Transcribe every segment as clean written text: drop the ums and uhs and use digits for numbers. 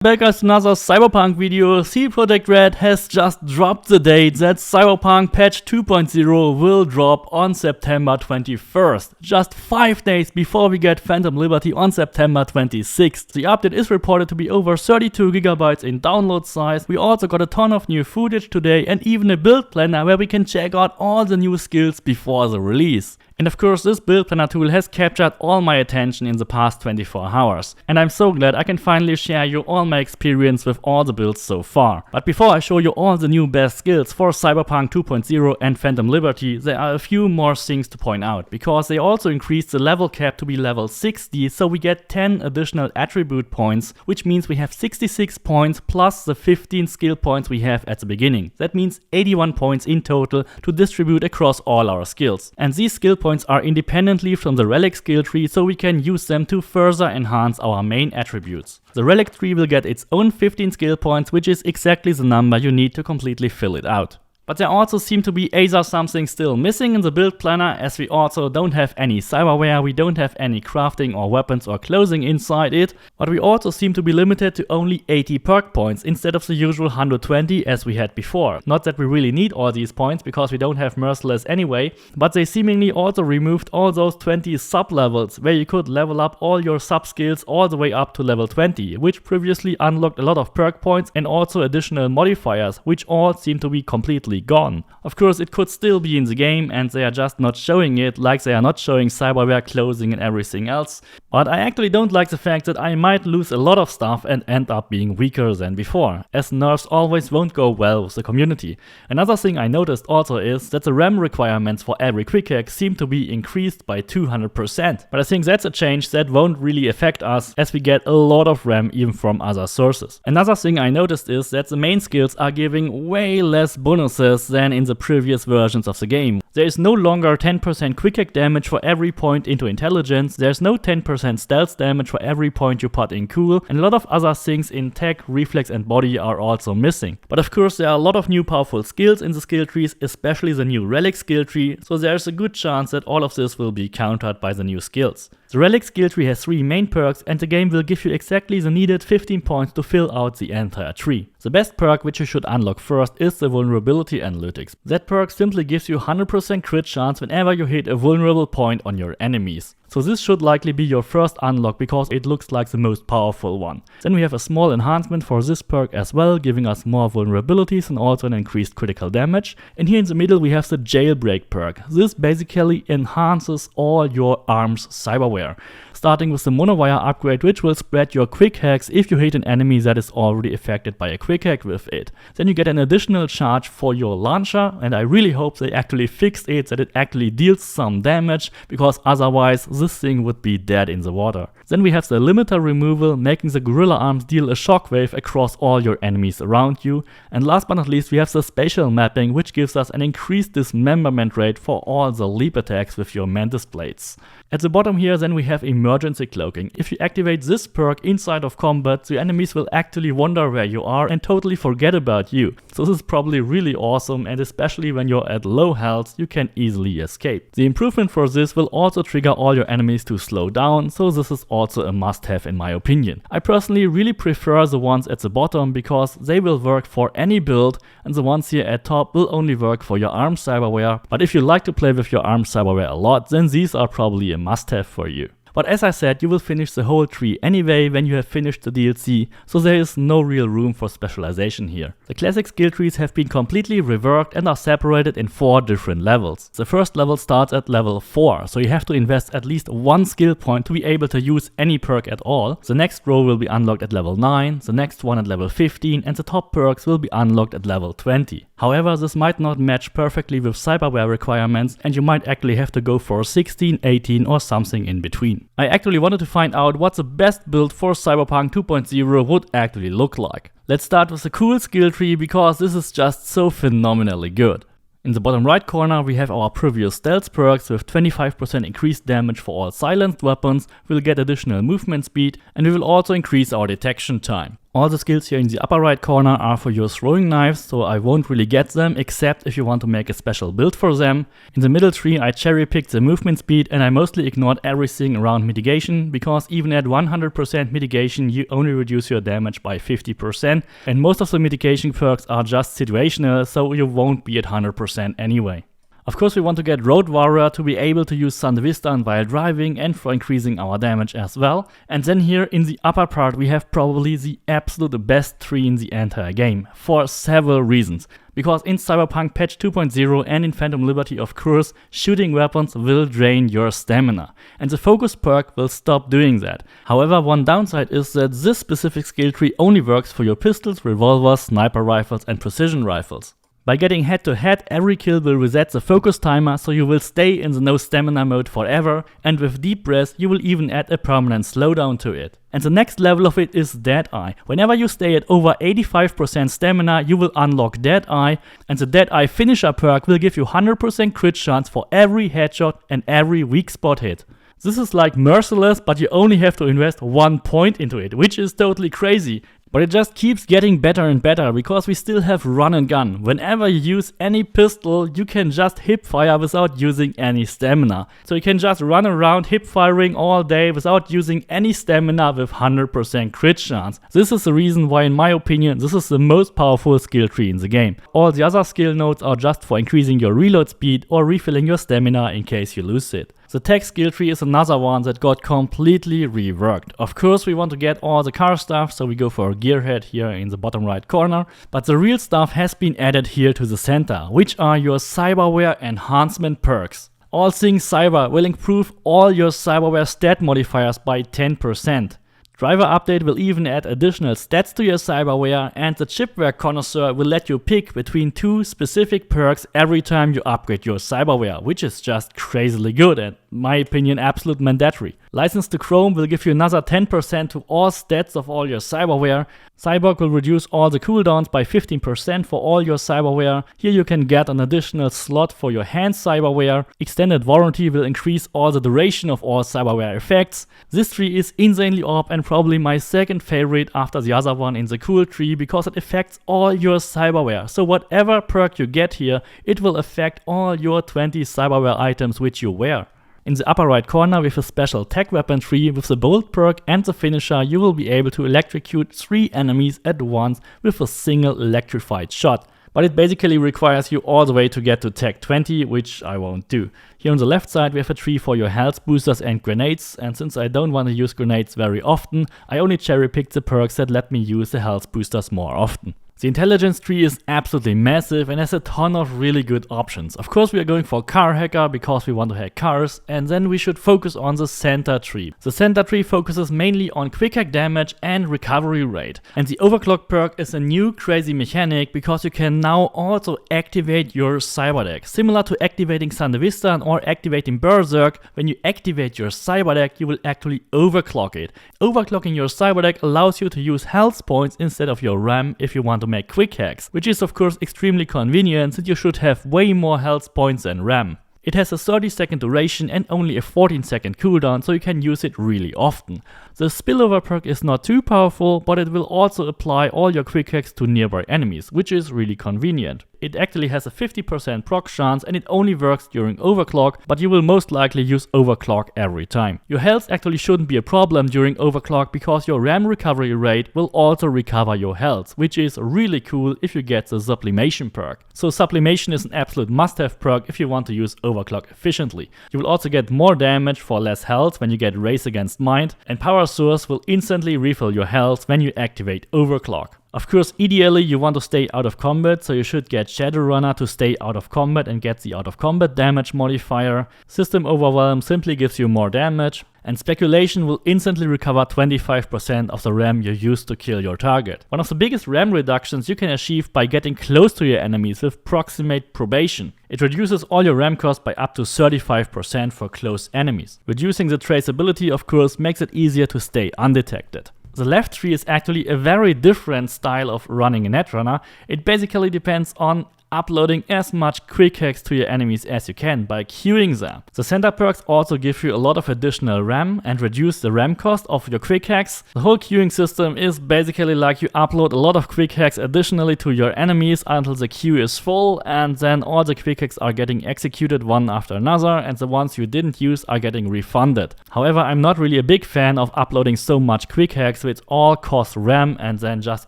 Back as another Cyberpunk video. CD Projekt Red has just dropped the date that Cyberpunk patch 2.0 will drop on September 21st, just 5 days before we get Phantom Liberty on September 26th. The update is reported to be over 32 GB in download size. We also got a ton of new footage today and even a build planner where we can check out all the new skills before the release. And of course, this build planner tool has captured all my attention in the past 24 hours. And I'm so glad I can finally share you all my experience with all the builds so far. But before I show you all the new best skills for Cyberpunk 2.0 and Phantom Liberty, there are a few more things to point out, because they also increased the level cap to be level 60, so we get 10 additional attribute points, which means we have 66 points plus the 15 skill points we have at the beginning. That means 81 points in total to distribute across all our skills. And these skill points are independently from the Relic skill tree, so we can use them to further enhance our main attributes. The Relic tree will get its own 15 skill points, which is exactly the number you need to completely fill it out. But there also seem to be something still missing in the build planner, as we also don't have any cyberware, we don't have any crafting or weapons or clothing inside it, but we also seem to be limited to only 80 perk points instead of the usual 120 as we had before. Not that we really need all these points because we don't have Merciless anyway, but they seemingly also removed all those 20 sub-levels where you could level up all your sub-skills all the way up to level 20, which previously unlocked a lot of perk points and also additional modifiers, which all seem to be completely gone. Of course, it could still be in the game and they are just not showing it, like they are not showing cyberware, clothing and everything else. But I actually don't like the fact that I might lose a lot of stuff and end up being weaker than before, as nerfs always won't go well with the community. Another thing I noticed also is that the RAM requirements for every quick hack seem to be increased by 200%. But I think that's a change that won't really affect us, as we get a lot of RAM even from other sources. Another thing I noticed is that the main skills are giving way less bonuses than in the previous versions of the game. There is no longer 10% quick hack damage for every point into intelligence, there's no 10% stealth damage for every point you put in cool, and a lot of other things in tech, reflex and body are also missing. But of course there are a lot of new powerful skills in the skill trees, especially the new Relic skill tree, so there's a good chance that all of this will be countered by the new skills. The Relic skill tree has 3 main perks and the game will give you exactly the needed 15 points to fill out the entire tree. The best perk which you should unlock first is the Vulnerability Analytics. That perk simply gives you 100% crit chance whenever you hit a vulnerable point on your enemies. So this should likely be your first unlock because it looks like the most powerful one. Then we have a small enhancement for this perk as well, giving us more vulnerabilities and also an increased critical damage. And here in the middle we have the Jailbreak perk. This basically enhances all your arms cyberware, starting with the monowire upgrade, which will spread your quick hacks if you hit an enemy that is already affected by a quick hack with it. Then you get an additional charge for your launcher, and I really hope they actually fixed it, that it actually deals some damage, because otherwise this thing would be dead in the water. Then we have the limiter removal, making the gorilla arms deal a shockwave across all your enemies around you. And last but not least we have the spatial mapping, which gives us an increased dismemberment rate for all the leap attacks with your mantis blades. At the bottom here then we have emergency cloaking. If you activate this perk inside of combat, the enemies will actually wonder where you are and totally forget about you. So this is probably really awesome, and especially when you're at low health you can easily escape. The improvement for this will also trigger all your enemies to slow down, so this is also a must-have in my opinion. I personally really prefer the ones at the bottom because they will work for any build, and the ones here at top will only work for your arm cyberware. But if you like to play with your arm cyberware a lot, then these are probably a must-have for you. But as I said, you will finish the whole tree anyway when you have finished the DLC, so there is no real room for specialization here. The classic skill trees have been completely reworked and are separated in 4 different levels. The first level starts at level 4, so you have to invest at least 1 skill point to be able to use any perk at all. The next row will be unlocked at level 9, the next one at level 15, and the top perks will be unlocked at level 20. However, this might not match perfectly with cyberware requirements, and you might actually have to go for 16, 18 or something in between. I actually wanted to find out what the best build for Cyberpunk 2.0 would actually look like. Let's start with the cool skill tree, because this is just so phenomenally good. In the bottom right corner we have our previous stealth perks with 25% increased damage for all silenced weapons, we'll get additional movement speed, and we will also increase our detection time. All the skills here in the upper right corner are for your throwing knives, so I won't really get them except if you want to make a special build for them. In the middle tree I cherry picked the movement speed and I mostly ignored everything around mitigation, because even at 100% mitigation you only reduce your damage by 50%, and most of the mitigation perks are just situational, so you won't be at 100% anyway. Of course we want to get Road Warrior to be able to use Sandevistan while driving and for increasing our damage as well. And then here in the upper part we have probably the absolute best tree in the entire game, for several reasons. Because in Cyberpunk patch 2.0 and in Phantom Liberty of course, shooting weapons will drain your stamina. And the focus perk will stop doing that. However, one downside is that this specific skill tree only works for your pistols, revolvers, sniper rifles and precision rifles. By getting head to head, every kill will reset the focus timer, so you will stay in the no stamina mode forever, and with deep breath you will even add a permanent slowdown to it. And the next level of it is Deadeye. Whenever you stay at over 85% stamina you will unlock Deadeye, and the Deadeye finisher perk will give you 100% crit chance for every headshot and every weak spot hit. This is like merciless, but you only have to invest 1 point into it, which is totally crazy. But it just keeps getting better and better, because we still have run and gun. Whenever you use any pistol, you can just hip fire without using any stamina. So you can just run around hip firing all day without using any stamina with 100% crit chance. This is the reason why in my opinion this is the most powerful skill tree in the game. All the other skill nodes are just for increasing your reload speed or refilling your stamina in case you lose it. The tech skill tree is another one that got completely reworked. Of course we want to get all the car stuff, so we go for a gearhead here in the bottom right corner. But the real stuff has been added here to the center, which are your cyberware enhancement perks. All Things Cyber will improve all your cyberware stat modifiers by 10%. Driver Update will even add additional stats to your cyberware, and the Chipware Connoisseur will let you pick between 2 specific perks every time you upgrade your cyberware, which is just crazily good and, in my opinion, absolute mandatory. License to Chrome will give you another 10% to all stats of all your cyberware. Cyborg will reduce all the cooldowns by 15% for all your cyberware. Here you can get an additional slot for your hand cyberware. Extended Warranty will increase all the duration of all cyberware effects. This tree is insanely OP and probably my second favorite after the other one in the cool tree, because it affects all your cyberware. So whatever perk you get here, it will affect all your 20 cyberware items which you wear. In the upper right corner with a special tech weapon tree with the bolt perk and the finisher, you will be able to electrocute 3 enemies at once with a single electrified shot. But it basically requires you all the way to get to tech 20, which I won't do. Here on the left side we have a tree for your health boosters and grenades, and since I don't want to use grenades very often, I only cherry picked the perks that let me use the health boosters more often. The intelligence tree is absolutely massive and has a ton of really good options. Of course we are going for car hacker because we want to hack cars, and then we should focus on the center tree. The center tree focuses mainly on quick hack damage and recovery rate. And the overclock perk is a new crazy mechanic, because you can now also activate your cyber deck. Similar to activating Sandevistan or activating Berserk, when you activate your cyber deck you will actually overclock it. Overclocking your cyber deck allows you to use health points instead of your RAM if you want to make quick hacks, which is of course extremely convenient since you should have way more health points than RAM. It has a 30-second duration and only a 14-second cooldown, so you can use it really often. The spillover perk is not too powerful, but it will also apply all your quick hacks to nearby enemies, which is really convenient. It actually has a 50% proc chance and it only works during overclock, but you will most likely use overclock every time. Your health actually shouldn't be a problem during overclock, because your RAM recovery rate will also recover your health, which is really cool if you get the sublimation perk. So sublimation is an absolute must-have perk if you want to use overclock efficiently. You will also get more damage for less health when you get Race Against Mind, and Power Source will instantly refill your health when you activate overclock. Of course, ideally you want to stay out of combat, so you should get Shadowrunner to stay out of combat and get the out of combat damage modifier. System Overwhelm simply gives you more damage, and Speculation will instantly recover 25% of the RAM you used to kill your target. One of the biggest RAM reductions you can achieve by getting close to your enemies with Proximate Probation. It reduces all your RAM cost by up to 35% for close enemies. Reducing the traceability of course makes it easier to stay undetected. The left tree is actually a very different style of running a Netrunner. It basically depends on uploading as much quick hacks to your enemies as you can by queuing them. The center perks also give you a lot of additional RAM and reduce the RAM cost of your quick hacks. The whole queuing system is basically like you upload a lot of quick hacks additionally to your enemies until the queue is full, and then all the quick hacks are getting executed one after another, and the ones you didn't use are getting refunded. However, I'm not really a big fan of uploading so much quick hacks which all cost RAM and then just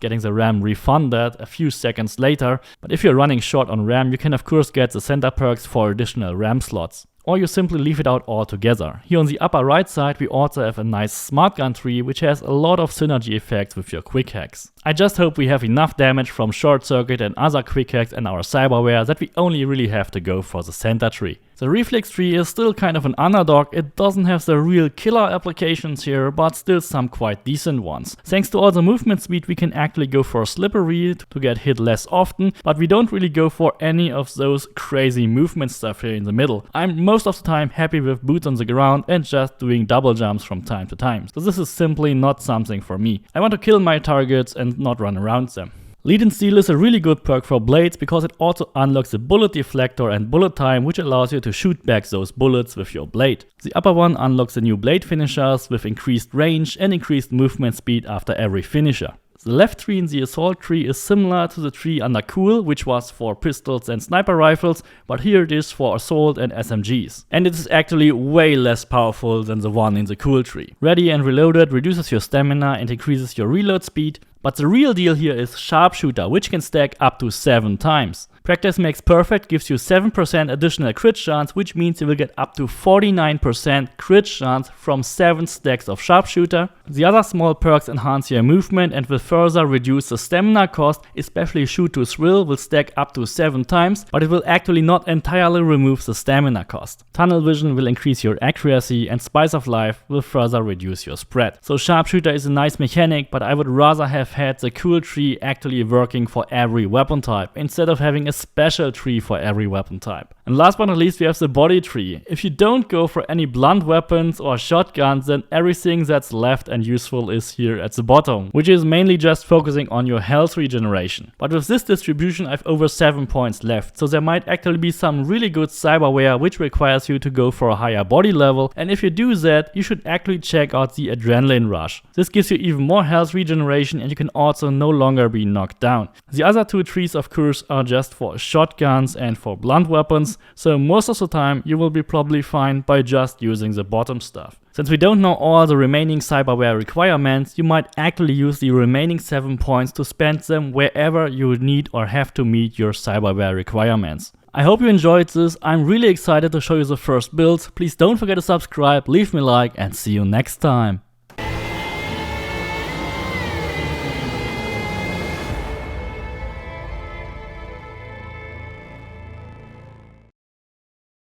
getting the RAM refunded a few seconds later. But if you're running short on RAM, you can of course get the center perks for additional RAM slots. Or you simply leave it out altogether. Here on the upper right side we also have a nice smart gun tree which has a lot of synergy effects with your quick hacks. I just hope we have enough damage from short circuit and other quick hacks in our cyberware that we only really have to go for the center tree. The Reflex tree is still kind of an underdog. It doesn't have the real killer applications here, but still some quite decent ones. Thanks to all the movement speed we can actually go for slippery to get hit less often, but we don't really go for any of those crazy movement stuff here in the middle. I'm most of the time happy with boots on the ground and just doing double jumps from time to time. So this is simply not something for me. I want to kill my targets and not run around them. Lead and Steal is a really good perk for blades because it also unlocks the bullet deflector and bullet time, which allows you to shoot back those bullets with your blade. The upper one unlocks the new blade finishers with increased range and increased movement speed after every finisher. The left tree in the assault tree is similar to the tree under cool, which was for pistols and sniper rifles, but here it is for assault and SMGs. And it is actually way less powerful than the one in the cool tree. Ready and Reloaded reduces your stamina and increases your reload speed, but the real deal here is Sharpshooter, which can stack up to 7 times. Practice Makes Perfect gives you 7% additional crit chance, which means you will get up to 49% crit chance from 7 stacks of Sharpshooter. The other small perks enhance your movement and will further reduce the stamina cost, especially Shoot to Thrill will stack up to 7 times, but it will actually not entirely remove the stamina cost. Tunnel Vision will increase your accuracy and Spice of Life will further reduce your spread. So Sharpshooter is a nice mechanic, but I would rather have had the cool tree actually working for every weapon type instead of having a special tree for every weapon type. And last but not least we have the body tree. If you don't go for any blunt weapons or shotguns, then everything that's left and useful is here at the bottom, which is mainly just focusing on your health regeneration. But with this distribution I've over 7 points left, so there might actually be some really good cyberware which requires you to go for a higher body level, and if you do that you should actually check out the Adrenaline Rush. This gives you even more health regeneration and you can also no longer be knocked down. The other 2 trees of course are just for shotguns and for blunt weapons, so most of the time you will be probably fine by just using the bottom stuff. Since we don't know all the remaining cyberware requirements, you might actually use the remaining 7 points to spend them wherever you need or have to meet your cyberware requirements. I hope you enjoyed this. I'm really excited to show you the first builds. Please don't forget to subscribe, leave me a like, and see you next time.